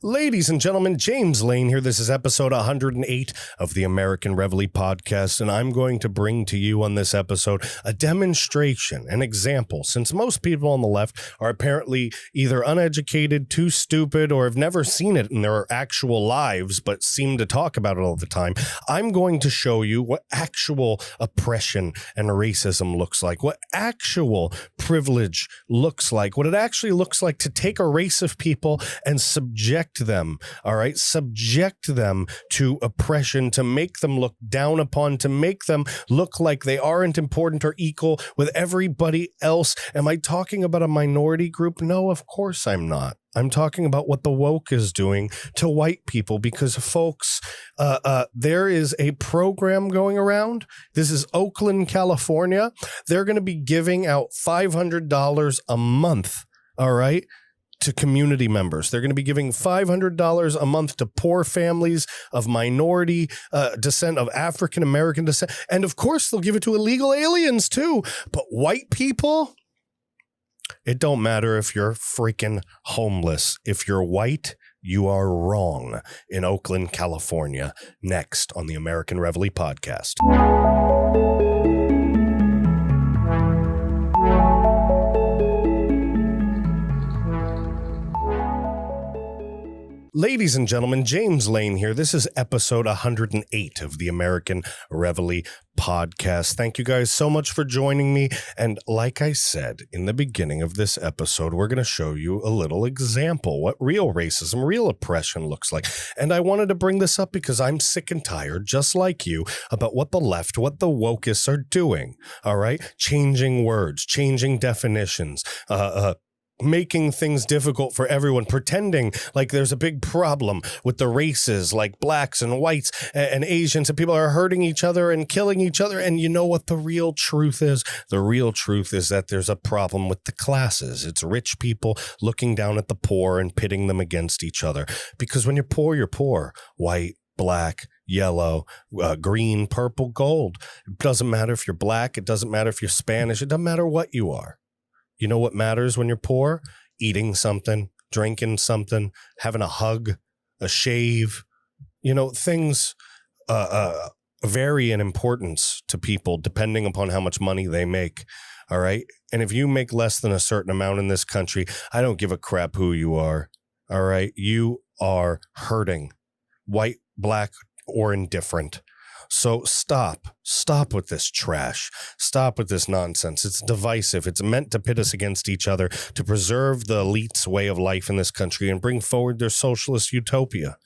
Ladies and gentlemen, James Lane here. This is episode 108 of the American Reveille Podcast, and I'm going to bring to you on this episode a demonstration, an example, since most people on the left are apparently either uneducated, too stupid, or have never seen it in their actual lives, but seem to talk about it all the time. I'm going to show you what actual oppression and racism looks like, what actual privilege looks like, what it actually looks like to take a race of people and subject them, all right, subject them to oppression, to make them look down upon, to make them look like they aren't important or equal with everybody else. Am I talking about a minority group? No, of course I'm not. I'm talking about what the woke is doing to white people because, folks, there is a program going around. This is Oakland, California. They're going to be giving out $500 a month, all right, to community members. They're going to be giving $500 a month to poor families of minority descent, of African-American descent. And of course, they'll give it to illegal aliens too. But white people, it don't matter if you're freaking homeless. If you're white, you are wrong. In Oakland, California. Next on the American Reveille Podcast. Ladies and gentlemen, James Lane here. This is episode 108 of the American Reveille Podcast. Thank you guys so much for joining me. And like I said in the beginning of this episode, we're going to show you a little example, what real racism, real oppression looks like. And I wanted to bring this up because I'm sick and tired, just like you, about what the left, what the wokeists are doing. All right? Changing words, changing definitions, making things difficult for everyone, pretending like there's a big problem with the races, like blacks and whites and Asians, and people are hurting each other and killing each other. And you know what the real truth is? The real truth is that there's a problem with the classes. It's rich people looking down at the poor and pitting them against each other. Because when you're poor, you're poor. White, black, yellow, green, purple, gold. It doesn't matter if you're black. It doesn't matter if you're Spanish. It doesn't matter what you are. You know what matters when you're poor? Eating something, drinking something, having a hug, a shave. You know, things vary in importance to people depending upon how much money they make. All right. And if you make less than a certain amount in this country, I don't give a crap who you are. All right. You are hurting, white, black, or indifferent. So stop with this trash. Stop with this nonsense. It's divisive. It's meant to pit us against each other, to preserve the elite's way of life in this country and bring forward their socialist utopia.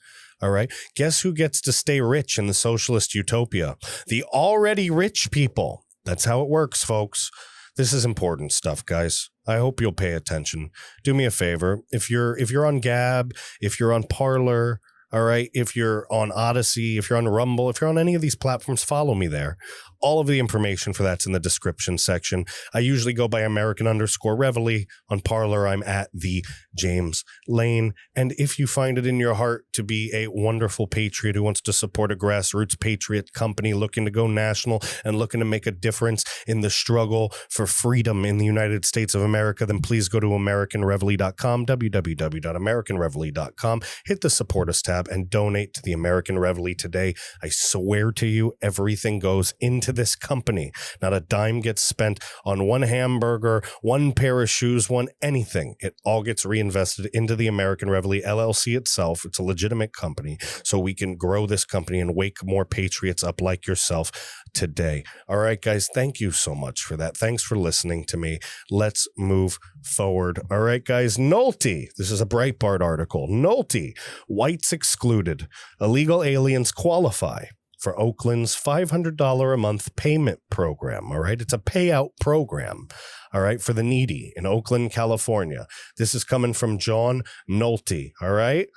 All right. Guess who gets to stay rich in the socialist utopia? The already rich people. That's how it works, folks. This is important stuff, guys. I hope you'll pay attention. Do me a favor. If you're on Gab, if you're on Parler, all right, if you're on Odyssey, if you're on Rumble, if you're on any of these platforms, follow me there. All of the information for that's in the description section. I usually go by American_Reveille. On Parler, I'm at the James Lane. And if you find it in your heart to be a wonderful patriot who wants to support a grassroots patriot company looking to go national and looking to make a difference in the struggle for freedom in the United States of America, then please go to AmericanReveille.com, www.AmericanReveille.com. Hit the Support Us tab and donate to the American Reveille today. I swear to you, everything goes into this company. Not a dime gets spent on one hamburger, one pair of shoes, one anything. It all gets reinvested into the American Reveille LLC itself. It's a legitimate company, so we can grow this company and wake more patriots up like yourself today. All right, guys, thank you so much for that. Thanks for listening to me. Let's move forward. All right, guys, Nolte. This is a Breitbart article. Nolte, whites excluded. Illegal aliens qualify for Oakland's $500 a month payment program. All right. It's a payout program. All right. For the needy in Oakland, California. This is coming from John Nolte. All right.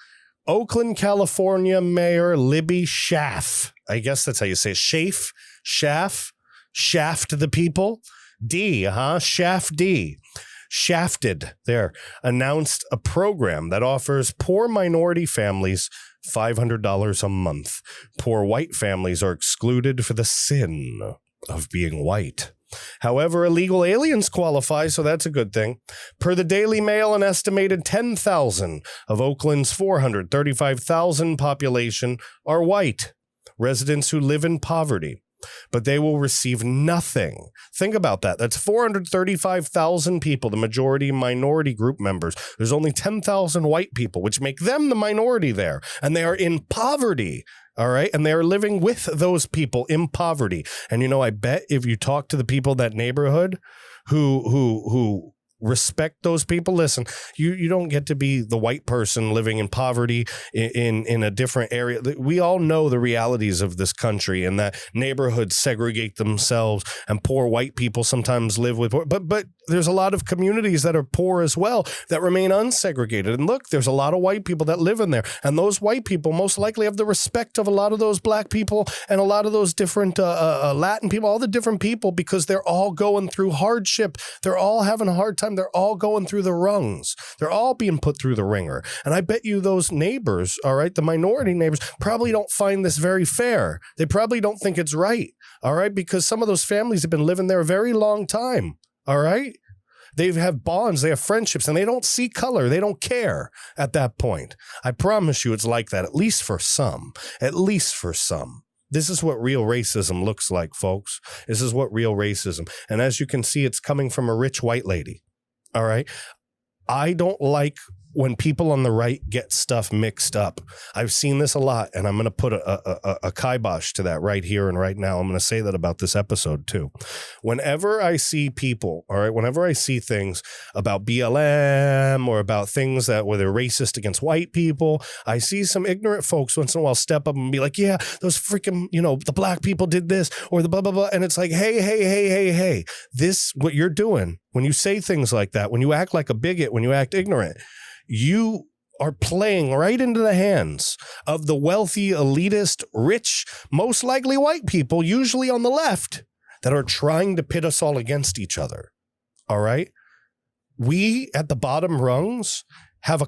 Oakland, California Mayor Libby Schaaf. I guess that's how you say it. Schaaf. Shaft the people. Schaaf D. Shafted there announced a program that offers poor minority families $500 a month. Poor white families are excluded for the sin of being white. However, illegal aliens qualify, so that's a good thing. Per the Daily Mail, an estimated 10,000 of Oakland's 435,000 population are white, residents who live in poverty. But they will receive nothing. Think about that. That's 435,000 people, the majority minority group members. There's only 10,000 white people, which make them the minority there. And they are in poverty. All right. And they are living with those people in poverty. And, you know, I bet if you talk to the people in that neighborhood who respect those people. Listen, you don't get to be the white person living in poverty in a different area. We all know the realities of this country and that neighborhoods segregate themselves and poor white people sometimes live with poor, but there's a lot of communities that are poor as well that remain unsegregated. And look, there's a lot of white people that live in there. And those white people most likely have the respect of a lot of those black people and a lot of those different Latin people, all the different people, because they're all going through hardship. They're all having a hard time. They're all going through the rungs. They're all being put through the ringer. And I bet you those neighbors, all right, the minority neighbors probably don't find this very fair. They probably don't think it's right, all right, because some of those families have been living there a very long time. All right. They have bonds, they have friendships, and they don't see color. They don't care at that point. I promise you it's like that, at least for some. At least for some. This is what real racism looks like, folks. This is what real racism. And as you can see, it's coming from a rich white lady. All right. I don't like when people on the right get stuff mixed up. I've seen this a lot, and I'm going to put a kibosh to that right here and right now. I'm going to say that about this episode too. Whenever I see people, all right, whenever I see things about BLM or about things that where they're racist against white people, I see some ignorant folks once in a while step up and be like, yeah, those freaking, you know, the black people did this or the blah, blah, blah. And it's like, hey, this, what you're doing when you say things like that, when you act like a bigot, when you act ignorant, you are playing right into the hands of the wealthy, elitist, rich, most likely white people, usually on the left, that are trying to pit us all against each other. All right? We at the bottom rungs have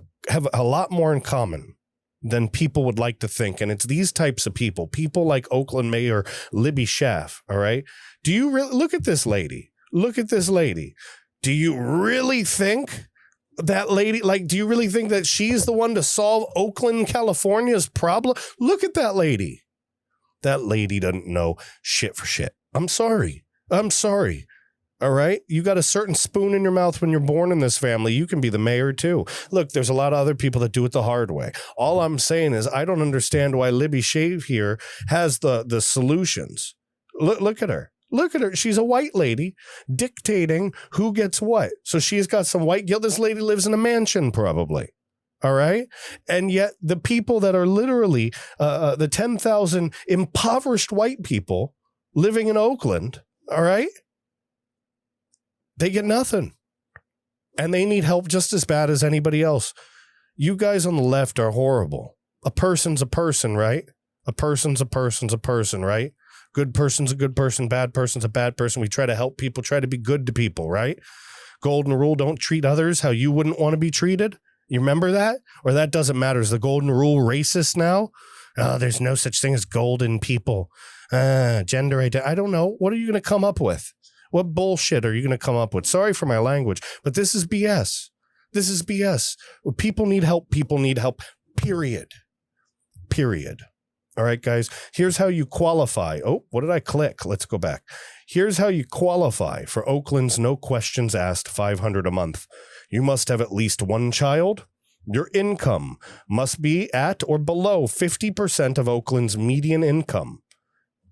a lot more in common than people would like to think. And it's these types of people like Oakland Mayor Libby Schaaf. All right? Do you really look at this lady? Look at this lady. Do you really think that lady, like, do you really think that she's the one to solve Oakland, California's problem? Look at that lady. That lady doesn't know shit for shit. I'm sorry. All right. You got a certain spoon in your mouth when you're born in this family. You can be the mayor too. Look, there's a lot of other people that do it the hard way. All I'm saying is I don't understand why Libby Schaaf here has the solutions. Look at her. Look at her. She's a white lady dictating who gets what. So she's got some white guilt. This lady lives in a mansion probably. All right. And yet the people that are literally the 10,000 impoverished white people living in Oakland. All right. They get nothing. And they need help just as bad as anybody else. You guys on the left are horrible. A person's a person, right? A person's a person, right? Good person's a good person, bad person's a bad person. We try to help people, try to be good to people, right? Golden rule, don't treat others how you wouldn't want to be treated. You remember that? Or that doesn't matter. Is the golden rule racist now? Oh, there's no such thing as golden people. Gender identity. I don't know. What are you going to come up with? What bullshit are you going to come up with? Sorry for my language, but this is BS. This is BS. When people need help, period. All right, guys, here's how you qualify. Oh, what did I click? Let's go back. Here's how you qualify for Oakland's no questions asked $500 a month. You must have at least one child. Your income must be at or below 50% of Oakland's median income.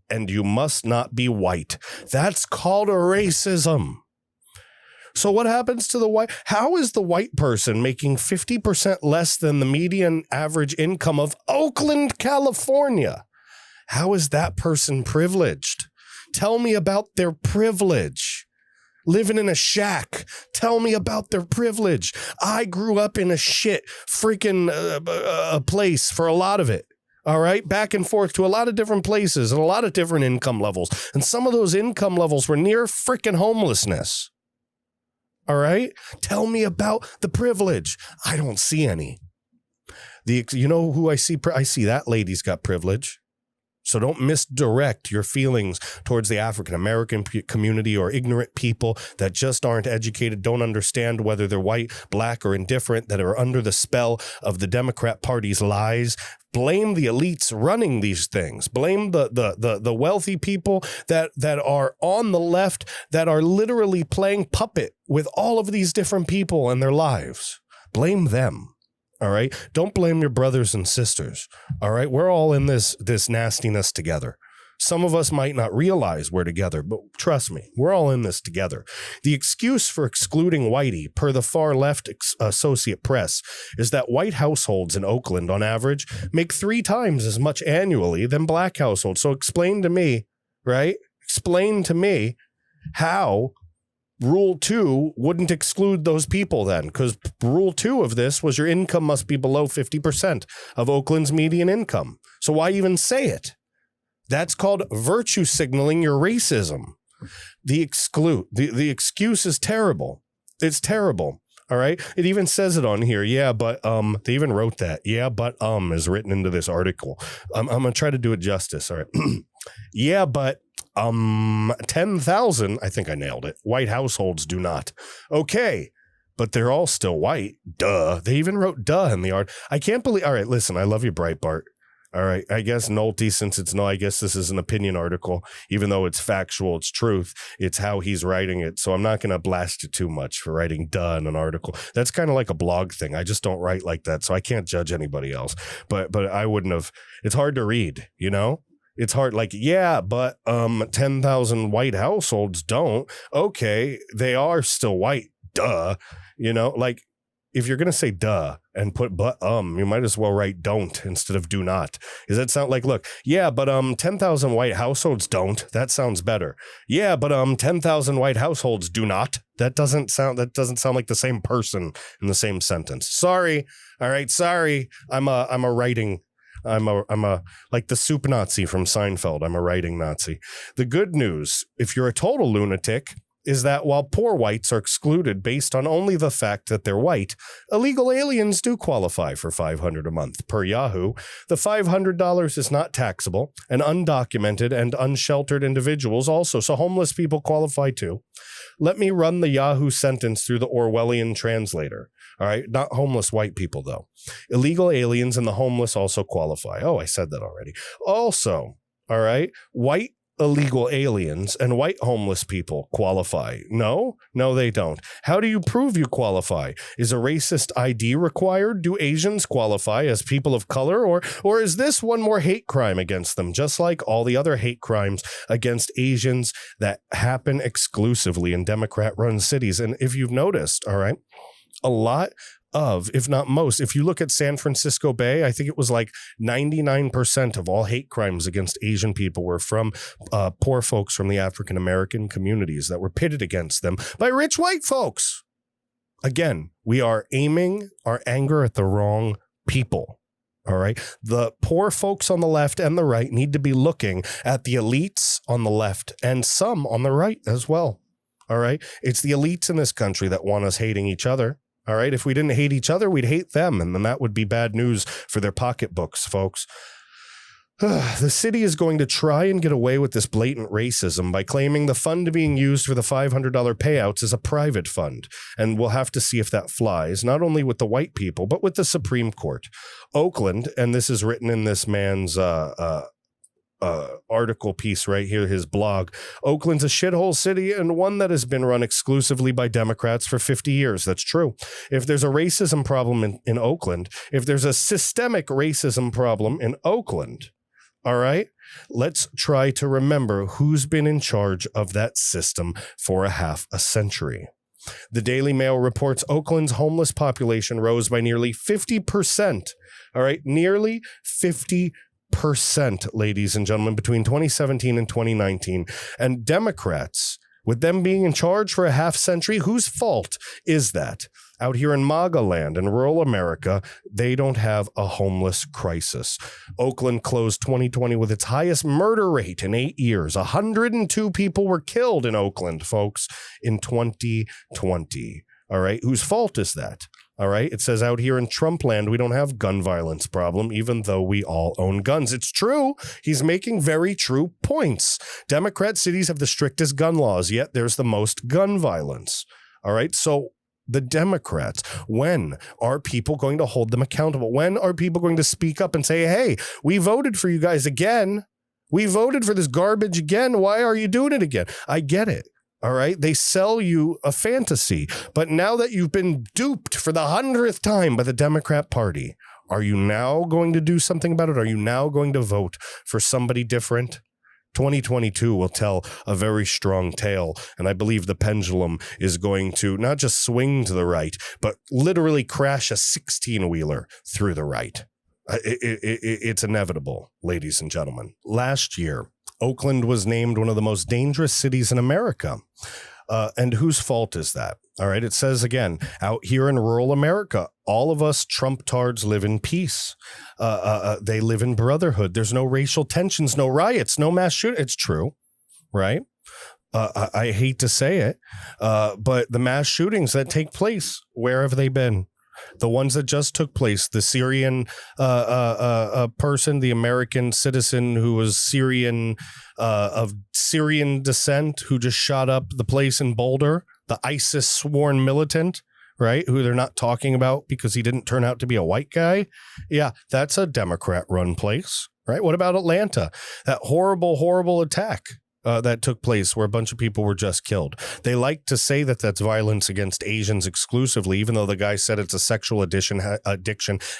And you must not be white. That's called a racism. So what happens to the white? How is the white person making 50% less than the median average income of Oakland, California? How is that person privileged? Tell me about their privilege. Living in a shack. Tell me about their privilege. I grew up in a shit freaking place for a lot of it. All right, back and forth to a lot of different places and a lot of different income levels. And some of those income levels were near freaking homelessness. All right. Tell me about the privilege. I don't see any. You know who I see? I see that lady's got privilege. So don't misdirect your feelings towards the African-American community or ignorant people that just aren't educated, don't understand whether they're white, black, or indifferent, that are under the spell of the Democrat Party's lies. Blame the elites running these things. Blame the wealthy people that are on the left that are literally playing puppet with all of these different people and their lives. Blame them. All right. Don't blame your brothers and sisters. All right. We're all in this nastiness together. Some of us might not realize we're together, but trust me, we're all in this together. The excuse for excluding whitey, per the far left Associate Press, is that white households in Oakland, on average, make 3 times as much annually than black households. So explain to me, right? Explain to me how Rule 2 wouldn't exclude those people then, because Rule 2 of this was your income must be below 50% of Oakland's median income. So why even say it? That's called virtue signaling your racism. The excuse is terrible. It's terrible. All right. It even says it on here. Yeah, but they even wrote that. Yeah, but is written into this article. I'm going to try to do it justice. All right. Yeah, but 10,000, I think I nailed it. White households do not. Okay. But they're all still white. Duh. They even wrote duh in the art. I can't believe. All right. Listen, I love you, Breitbart. All right. I guess Nolte, since it's no, I guess this is an opinion article, even though it's factual, it's truth. It's how he's writing it. So I'm not going to blast you too much for writing duh in an article. That's kind of like a blog thing. I just don't write like that. So I can't judge anybody else. But I wouldn't have. It's hard to read, you know? It's hard. Like, yeah, but 10,000 white households don't. Okay. They are still white. Duh. You know, like, if you're going to say duh and put but you might as well write don't instead of do not. Does that sound like, look, yeah, but 10,000 white households don't. That sounds better. Yeah, but 10,000 white households do not. That doesn't sound like the same person in the same sentence. Sorry. All right, sorry. I'm a like the soup Nazi from Seinfeld. I'm a writing Nazi. The good news, if you're a total lunatic, is that while poor whites are excluded based on only the fact that they're white, illegal aliens do qualify for $500 a month. Per Yahoo, the $500 is not taxable, and undocumented and unsheltered individuals also, so homeless people qualify too. Let me run the Yahoo sentence through the Orwellian translator. All right, not homeless white people, though. Illegal aliens and the homeless also qualify. Oh, I said that already. Also, all right, white illegal aliens and white homeless people qualify. No, they don't. How do you prove you qualify? Is a racist ID required? Do Asians qualify as people of color? Or is this one more hate crime against them, just like all the other hate crimes against Asians that happen exclusively in Democrat-run cities? And if you've noticed, all right, a lot of, if not most, if you look at San Francisco Bay, I think it was like 99% of all hate crimes against Asian people were from poor folks from the African-American communities that were pitted against them by rich white folks. Again, we are aiming our anger at the wrong people. All right. The poor folks on the left and the right need to be looking at the elites on the left and some on the right as well. All right. It's the elites in this country that want us hating each other. All right. If we didn't hate each other, we'd hate them. And then that would be bad news for their pocketbooks, folks. The city is going to try and get away with this blatant racism by claiming the fund being used for the $500 payouts is a private fund. And we'll have to see if that flies, not only with the white people, but with the Supreme Court. Oakland, and this is written in this man's article piece right here, his blog. Oakland's a shithole city and one that has been run exclusively by Democrats for 50 years. That's true. If there's a racism problem in Oakland, if there's a systemic racism problem in Oakland, all right, let's try to remember who's been in charge of that system for a half a century. The Daily Mail reports Oakland's homeless population rose by nearly 50%. All right, nearly 50%, ladies and gentlemen, between 2017 and 2019. And Democrats, with them being in charge for a half century, whose fault is that? Out here in MAGA land in rural America, they don't have a homeless crisis. Oakland closed 2020 with its highest murder rate in 8 years. 102 people were killed in Oakland, folks, in 2020. All right. Whose fault is that? All right. It says out here in Trump land, we don't have gun violence problem, even though we all own guns. It's true. He's making very true points. Democrat cities have the strictest gun laws, yet there's the most gun violence. All right. So the Democrats, when are people going to hold them accountable? When are people going to speak up and say, hey, we voted for you guys again. We voted for this garbage again. Why are you doing it again? I get it. All right. They sell you a fantasy. But now that you've been duped for the 100th time by the Democrat Party, are you now going to do something about it? Are you now going to vote for somebody different? 2022 will tell a very strong tale. And I believe the pendulum is going to not just swing to the right, but literally crash a 16-wheeler through the right. It's inevitable, ladies and gentlemen. Last year, Oakland was named one of the most dangerous cities in America. And whose fault is that? All right. It says again, out here in rural America, all of us Trump-tards live in peace. They live in brotherhood. There's no racial tensions, no riots, no mass shooting. It's true. Right. I hate to say it, but the mass shootings that take place, where have they been? The ones that just took place, the Syrian person, the American citizen who was Syrian of Syrian descent, who just shot up the place in Boulder, the ISIS sworn militant, right, who they're not talking about because he didn't turn out to be a white guy. Yeah, that's a Democrat-run place, right? What about Atlanta? That horrible, horrible attack that took place where a bunch of people were just killed. They like to say that that's violence against Asians exclusively, even though the guy said it's a sexual addiction,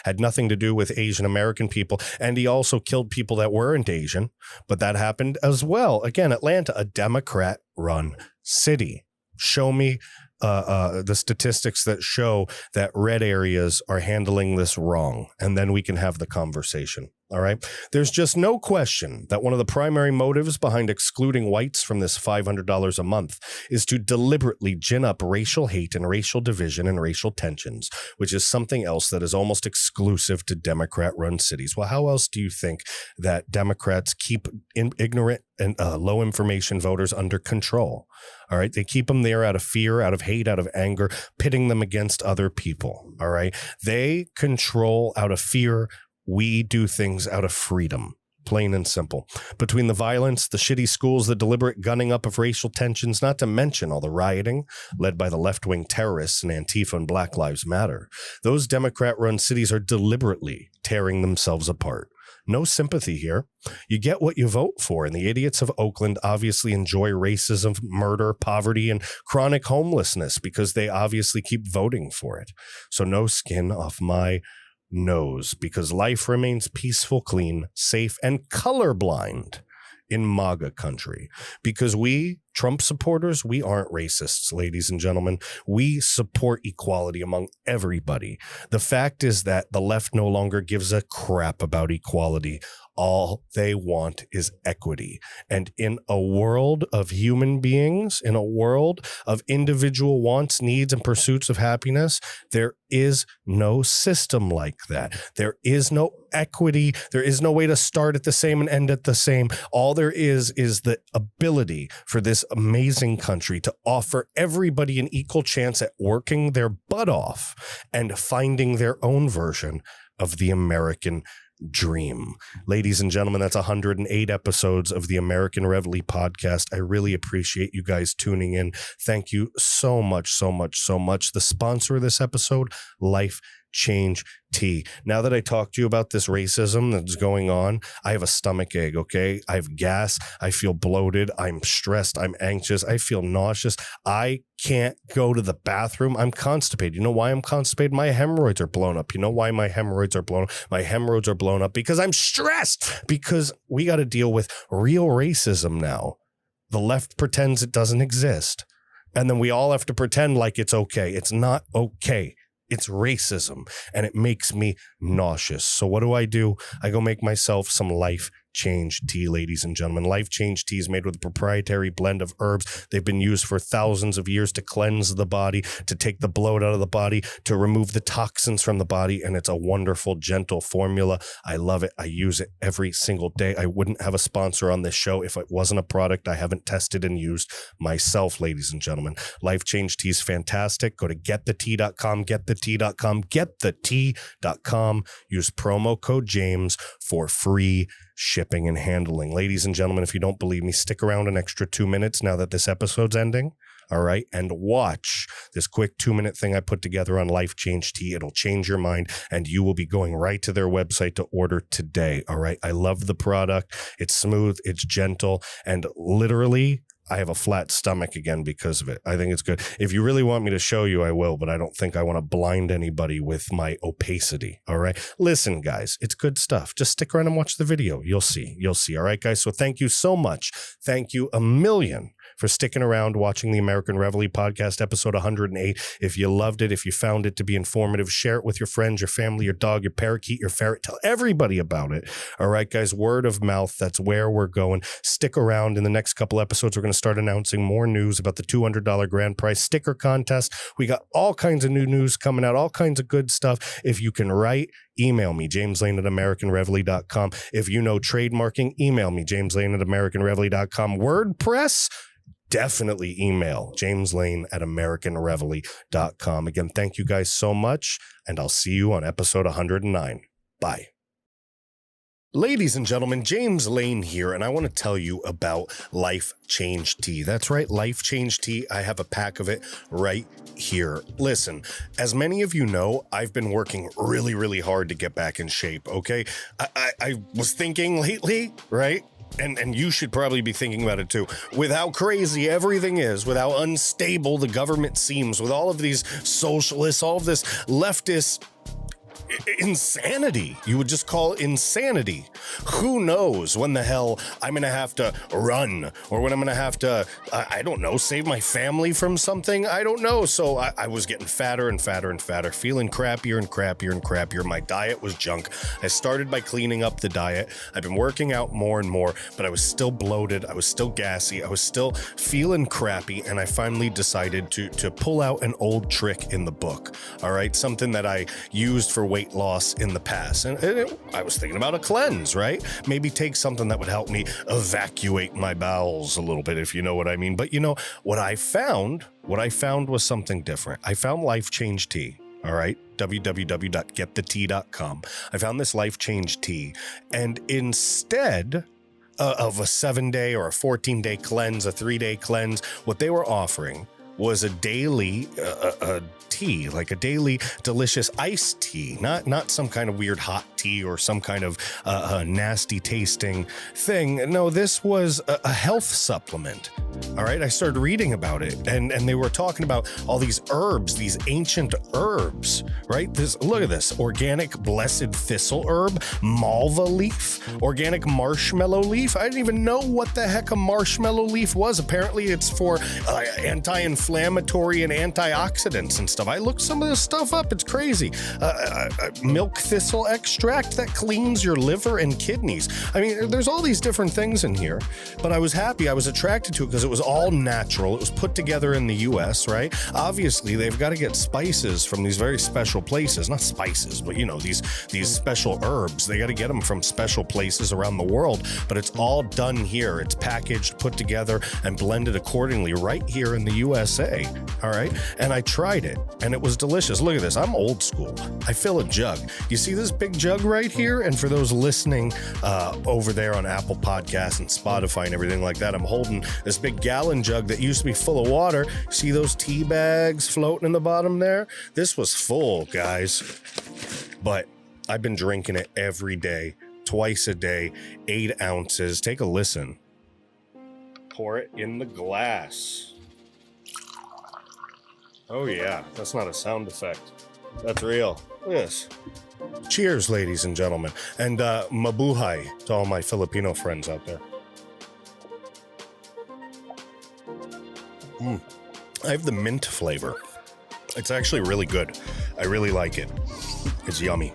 had nothing to do with Asian American people. And he also killed people that weren't Asian, but that happened as well. Again, Atlanta, a Democrat-run city. Show me the statistics that show that red areas are handling this wrong, and then we can have the conversation. All right. There's just no question that one of the primary motives behind excluding whites from this $500 a month is to deliberately gin up racial hate and racial division and racial tensions, which is something else that is almost exclusive to Democrat-run cities. Well, how else do you think that Democrats keep ignorant and low information voters under control? All right. They keep them there out of fear, out of hate, out of anger, pitting them against other people. All right. They control out of fear. We do things out of freedom, plain and simple. Between the violence, the shitty schools, the deliberate gunning up of racial tensions, not to mention all the rioting led by the left-wing terrorists and Antifa and Black Lives Matter, those Democrat-run cities are deliberately tearing themselves apart. No sympathy here. You get what you vote for, and the idiots of Oakland obviously enjoy racism, murder, poverty, and chronic homelessness because they obviously keep voting for it. So no skin off my nose, because life remains peaceful, clean, safe, and colorblind in MAGA country. Because we, Trump supporters, we aren't racists, ladies and gentlemen. We support equality among everybody. The fact is that the left no longer gives a crap about equality. All they want is equity. And in a world of human beings, in a world of individual wants, needs, and pursuits of happiness, there is no system like that. There is no equity. There is no way to start at the same and end at the same. All there is the ability for this amazing country to offer everybody an equal chance at working their butt off and finding their own version of the American dream. Ladies and gentlemen, that's 108 episodes of the American Reveille Podcast. I really appreciate you guys tuning in. Thank you so much, so much, so much. The sponsor of this episode, Life Change Tea. Now that I talked to you about this racism that's going on, I have a stomach ache, okay? I have gas. I feel bloated. I'm stressed. I'm anxious. I feel nauseous. I can't go to the bathroom. I'm constipated. You know why I'm constipated? My hemorrhoids are blown up. You know why my hemorrhoids are blown up? My hemorrhoids are blown up because I'm stressed, because we got to deal with real racism now. The left pretends it doesn't exist, and then we all have to pretend like it's okay. It's not okay. It's racism, and it makes me nauseous. So what do? I go make myself some Life Change Tea, ladies and gentlemen. Life Change Tea is made with a proprietary blend of herbs. They've been used for thousands of years to cleanse the body, to take the bloat out of the body, to remove the toxins from the body, and it's a wonderful, gentle formula. I love it. I use it every single day. I wouldn't have a sponsor on this show if it wasn't a product I haven't tested and used myself, ladies and gentlemen. Life Change Tea is fantastic. Go to getthetea.com, getthetea.com. Use promo code James for free shipping and handling. Ladies and gentlemen, if you don't believe me, stick around an extra 2 minutes now that this episode's ending. All right. And watch this quick 2-minute thing I put together on Life Change Tea. It'll change your mind and you will be going right to their website to order today. All right. I love the product. It's smooth. It's gentle. And literally, I have a flat stomach again because of it. I think it's good. If you really want me to show you, I will, but I don't think I want to blind anybody with my opacity. All right. Listen, guys, it's good stuff. Just stick around and watch the video. You'll see. You'll see. All right, guys. So thank you so much. Thank you a million for sticking around watching the American Reveille Podcast, episode 108. If you loved it, if you found it to be informative, share it with your friends, your family, your dog, your parakeet, your ferret. Tell everybody about it. All right, guys, word of mouth. That's where we're going. Stick around. In the next couple episodes, we're going to start announcing more news about the $200 grand prize sticker contest. We got all kinds of new news coming out, all kinds of good stuff. If you can write, email me, jameslane@americanreveille.com. If you know trademarking, email me, jameslane@americanreveille.com. WordPress, definitely email jameslane@americanreveille.com. Again, thank you guys so much, and I'll see you on episode 109. Bye. Ladies and gentlemen, James Lane here, and I want to tell you about Life Change Tea. That's right, Life Change Tea. I have a pack of it right here. Listen, as many of you know, I've been working really, really hard to get back in shape, okay? I was thinking lately, right? And you should probably be thinking about it too. With how crazy everything is, with how unstable the government seems, with all of these socialists, all of this leftist insanity. You would just call it insanity. Who knows when the hell I'm going to have to run or when I'm going to have to, I don't know, save my family from something. I don't know. So I was getting fatter and fatter and fatter, feeling crappier and crappier and crappier. My diet was junk. I started by cleaning up the diet. I've been working out more and more, but I was still bloated. I was still gassy. I was still feeling crappy. And I finally decided to pull out an old trick in the book. All right. Something that I used for weight loss in the past. And I was thinking about a cleanse, right? Maybe take something that would help me evacuate my bowels a little bit, if you know what I mean. But you know, what I found was something different. I found Life Change Tea. All right, www.getthetea.com. I found this Life Change Tea, and instead of a 7-day or a 14-day cleanse, a 3-day cleanse, what they were offering was a daily tea, like a daily delicious iced tea, not some kind of weird hot tea or some kind of nasty tasting thing. No, this was a health supplement. All right, I started reading about it, and they were talking about all these herbs, these ancient herbs, right? Look at this: organic blessed thistle herb, malva leaf, organic marshmallow leaf. I didn't even know what the heck a marshmallow leaf was. Apparently, it's for anti-inflammatory and antioxidants and stuff. I looked some of this stuff up. It's crazy. Milk thistle extract that cleans your liver and kidneys. I mean, there's all these different things in here, but I was happy. I was attracted to it because it was all natural. It was put together in the U.S., right? Obviously, they've got to get spices from these very special places. Not spices, but, you know, these special herbs. They got to get them from special places around the world, but it's all done here. It's packaged, put together, and blended accordingly right here in the USA, all right? And I tried it, and it was delicious. Look at this. I'm old school. I fill a jug. You see this big jug right here? And for those listening over there on Apple Podcasts and Spotify and everything like that, I'm holding this big gallon jug that used to be full of water. See those tea bags floating in the bottom there? This was full, guys. But I've been drinking it every day, twice a day, 8 ounces. Take a listen. Pour it in the glass. Oh yeah, that's not a sound effect. That's real. Look at this. Cheers, ladies and gentlemen. And mabuhay to all my Filipino friends out there. I have the mint flavor. It's actually really good. I really like it. It's yummy.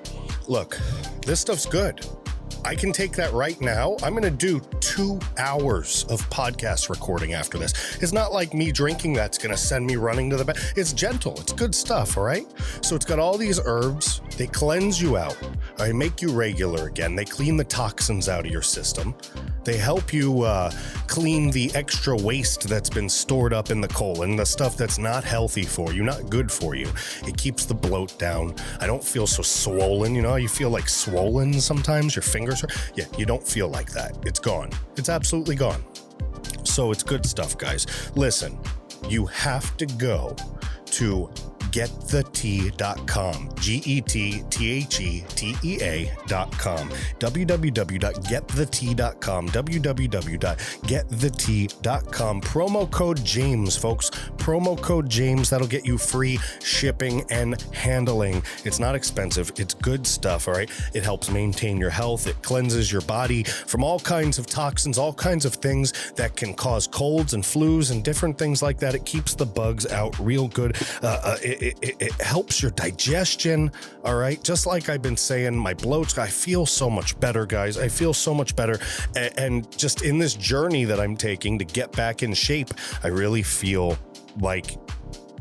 Look, this stuff's good. I can take that right now. I'm going to do 2 hours of podcast recording after this. It's not like me drinking that's going to send me running to the bed. It's gentle. It's good stuff, all right? So it's got all these herbs. They cleanse you out. They make you regular again. They clean the toxins out of your system. They help you clean the extra waste that's been stored up in the colon, the stuff that's not healthy for you, not good for you. It keeps the bloat down. I don't feel so swollen. You know how you feel like swollen sometimes? Your fingers are... Yeah, you don't feel like that. It's gone. It's absolutely gone. So it's good stuff, guys. Listen, you have to go to getthetea.com, GETTHETEA.com, www.getthetea.com, www.getthetea.com. Promo code James, folks. Promo code James. That'll get you free shipping and handling. It's not expensive. It's good stuff, all right? It helps maintain your health. It cleanses your body from all kinds of toxins, all kinds of things that can cause colds and flus and different things like that. It keeps the bugs out real good. It helps your digestion, all right? Just like I've been saying, my bloats, I feel so much better, guys. I feel so much better. And just in this journey that I'm taking to get back in shape, I really feel like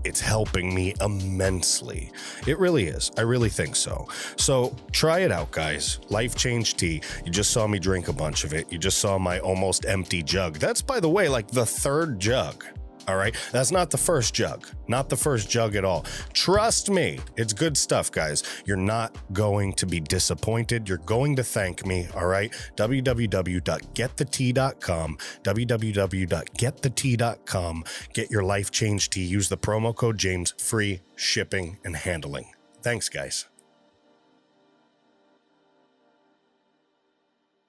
it's helping me immensely. It really is. I really think so. So try it out, guys. Life Change Tea. You just saw me drink a bunch of it. You just saw my almost empty jug. That's, by the way, like the 3rd jug. All right. That's not the first jug. Not the first jug at all. Trust me. It's good stuff, guys. You're not going to be disappointed. You're going to thank me. All right. www.getthetea.com. www.getthetea.com. Get your Life Change Tea. Use the promo code James. Free shipping and handling. Thanks, guys.